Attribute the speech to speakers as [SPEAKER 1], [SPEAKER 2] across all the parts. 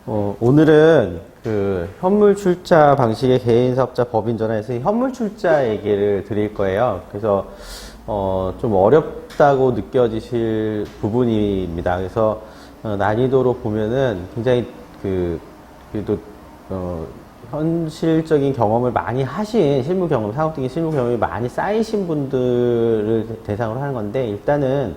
[SPEAKER 1] 오늘은 그 현물 출자 방식의 개인 사업자 법인 전환에서 현물 출자 얘기를 드릴 거예요. 그래서 좀 어렵다고 느껴지실 부분입니다. 그래서 난이도로 보면은 굉장히 그래도 현실적인 경험을 많이 하신 실무 경험, 상업적인 실무 경험이 많이 쌓이신 분들을 대상으로 하는 건데, 일단은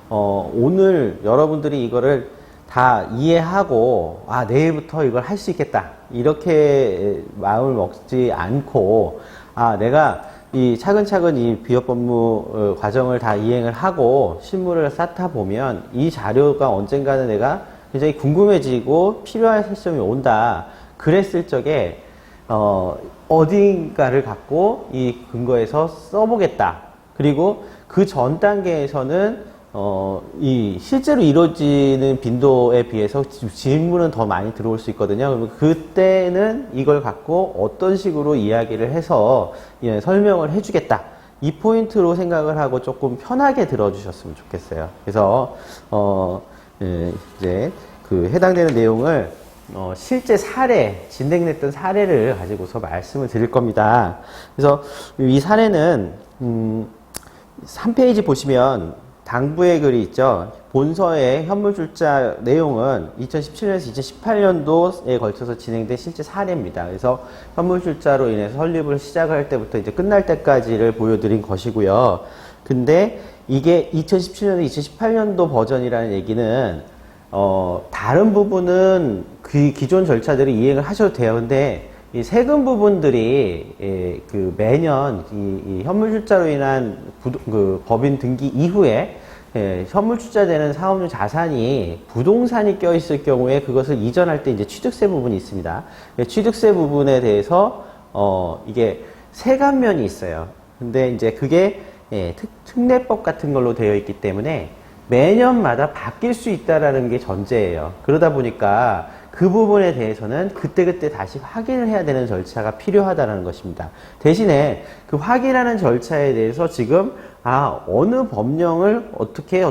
[SPEAKER 1] 오늘 여러분들이 이거를 다 이해하고 내일부터 이걸 할 수 있겠다 이렇게 마음을 먹지 않고, 내가 이 차근차근 이 비업 법무 과정을 다 이행을 하고 실무를 쌓다 보면 이 자료가 언젠가는 내가 굉장히 궁금해지고 필요할 시점이 온다. 그랬을 적에 어딘가를 갖고 이 근거에서 써보겠다. 그리고 그 전 단계에서는 이 실제로 이루어지는 빈도에 비해서 질문은 더 많이 들어올 수 있거든요. 그러면 그때는 이걸 갖고 어떤 식으로 이야기를 해서 설명을 해주겠다. 이 포인트로 생각을 하고 조금 편하게 들어주셨으면 좋겠어요. 그래서 이제 그 해당되는 내용을 실제 사례, 진행됐던 사례를 가지고서 말씀을 드릴 겁니다. 그래서 이 사례는 3페이지 보시면 당부의 글이 있죠. 본서의 현물출자 내용은 2017년에서 2018년도에 걸쳐서 진행된 실제 사례입니다. 그래서 현물출자로 인해서 설립을 시작할 때부터 이제 끝날 때까지를 보여드린 것이고요. 근데 이게 2017년에 2018년도 버전이라는 얘기는 다른 부분은 그 기존 절차대로 이행을 하셔도 돼요. 근데 이 세금 부분들이 그 매년 이 현물출자로 인한 그 법인 등기 이후에 현물출자되는 사업용 자산이 부동산이 껴있을 경우에 그것을 이전할 때 이제 취득세 부분이 있습니다. 취득세 부분에 대해서 이게 세감면이 있어요. 근데 이제 그게 특례법 같은 걸로 되어 있기 때문에 매년마다 바뀔 수 있다라는 게 전제예요. 그러다 보니까 그 부분에 대해서는 그때그때 다시 확인을 해야 되는 절차가 필요하다는 것입니다. 대신에 그 확인하는 절차에 대해서 지금 어느 법령을 어떻게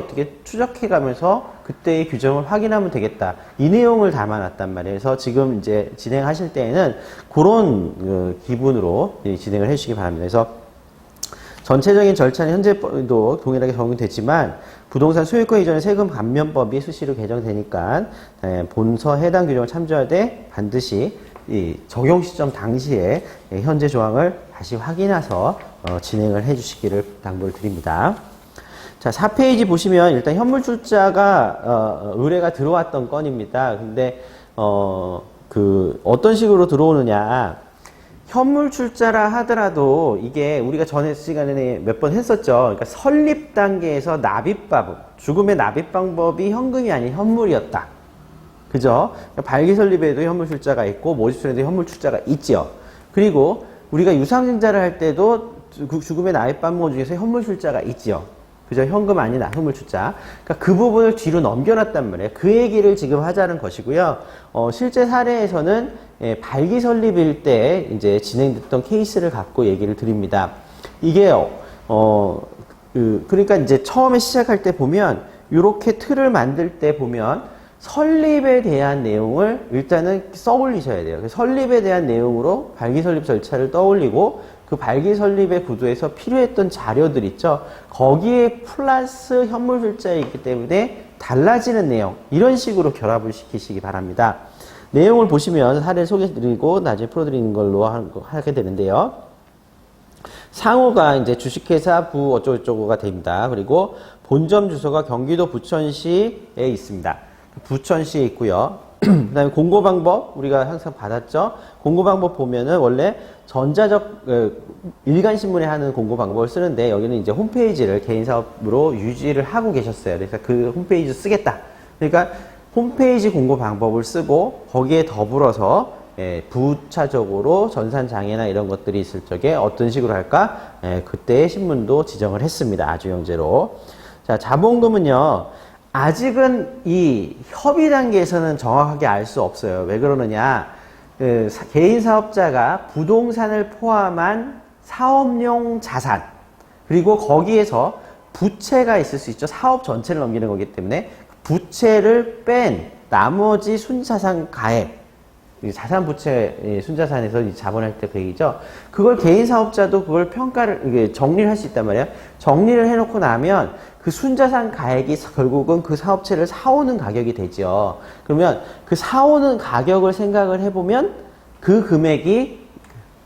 [SPEAKER 1] 추적해 가면서 그때의 규정을 확인하면 되겠다. 이 내용을 담아놨단 말이에요. 그래서 지금 이제 진행하실 때에는 그런 기분으로 진행을 해주시기 바랍니다. 그래서 전체적인 절차는 현재도 동일하게 적용되지만 부동산 소유권 이전의 세금 감면법이 수시로 개정되니까 본서 해당 규정을 참조하되 반드시 이 적용 시점 당시에 현재 조항을 다시 확인해서 진행을 해 주시기를 당부를 드립니다. 자, 4페이지 보시면 일단 현물출자가 의뢰가 들어왔던 건입니다. 근데 어떤 식으로 들어오느냐, 현물출자라 하더라도 이게 우리가 전에 시간에 몇 번 했었죠. 그러니까 설립 단계에서 납입 방법, 죽음의 납입 방법이 현금이 아닌 현물이었다. 그죠? 그러니까 발기 설립에도 현물출자가 있고 모집순에도 현물출자가 있죠. 그리고 우리가 유상증자를 할 때도 죽음의 납입 방법 중에서 현물출자가 있죠. 그죠? 현금 아닌 현물출자. 그러니까 그 부분을 뒤로 넘겨놨단 말이에요. 그 얘기를 지금 하자는 것이고요. 실제 사례에서는 발기 설립일 때 이제 진행됐던 케이스를 갖고 얘기를 드립니다. 이게 그러니까 이제 처음에 시작할 때 보면 이렇게 틀을 만들 때 보면 설립에 대한 내용을 일단은 써올리셔야 돼요. 설립에 대한 내용으로 발기 설립 절차를 떠올리고 그 발기 설립의 구도에서 필요했던 자료들 있죠. 거기에 플러스 현물출자에 있기 때문에 달라지는 내용, 이런 식으로 결합을 시키시기 바랍니다. 내용을 보시면 사례를 소개해드리고 나중에 풀어드리는 걸로 하게 되는데요. 상호가 이제 주식회사 부 어쩌고저쩌고가 됩니다. 그리고 본점 주소가 경기도 부천시에 있습니다. 부천시에 있고요. 그 다음에 공고방법 우리가 항상 받았죠. 공고방법 보면은 원래 전자적 일간신문에 하는 공고방법을 쓰는데 여기는 이제 홈페이지를 개인사업으로 유지를 하고 계셨어요. 그래서 그 홈페이지 쓰겠다. 그러니까 홈페이지 공고방법을 쓰고 거기에 더불어서 부차적으로 전산장애나 이런 것들이 있을 적에 어떤 식으로 할까? 그때의 신문도 지정을 했습니다. 아주영제로. 자, 자본금은요. 아직은 이 협의 단계에서는 정확하게 알 수 없어요. 왜 그러느냐? 개인 사업자가 부동산을 포함한 사업용 자산, 그리고 거기에서 부채가 있을 수 있죠. 사업 전체를 넘기는 거기 때문에 부채를 뺀 나머지 순자산 가액, 자산 부채 순자산에서 자본할 때 그 얘기죠. 그걸 개인 사업자도 그걸 평가를 이게 정리를 할 수 있단 말이에요. 정리를 해놓고 나면 그 순자산 가액이 결국은 그 사업체를 사오는 가격이 되죠. 그러면 그 사오는 가격을 생각을 해보면 그 금액이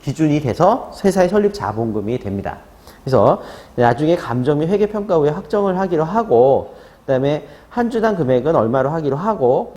[SPEAKER 1] 기준이 돼서 회사의 설립 자본금이 됩니다. 그래서 나중에 감정 및 회계평가 후에 확정을 하기로 하고, 그 다음에 한 주당 금액은 얼마로 하기로 하고,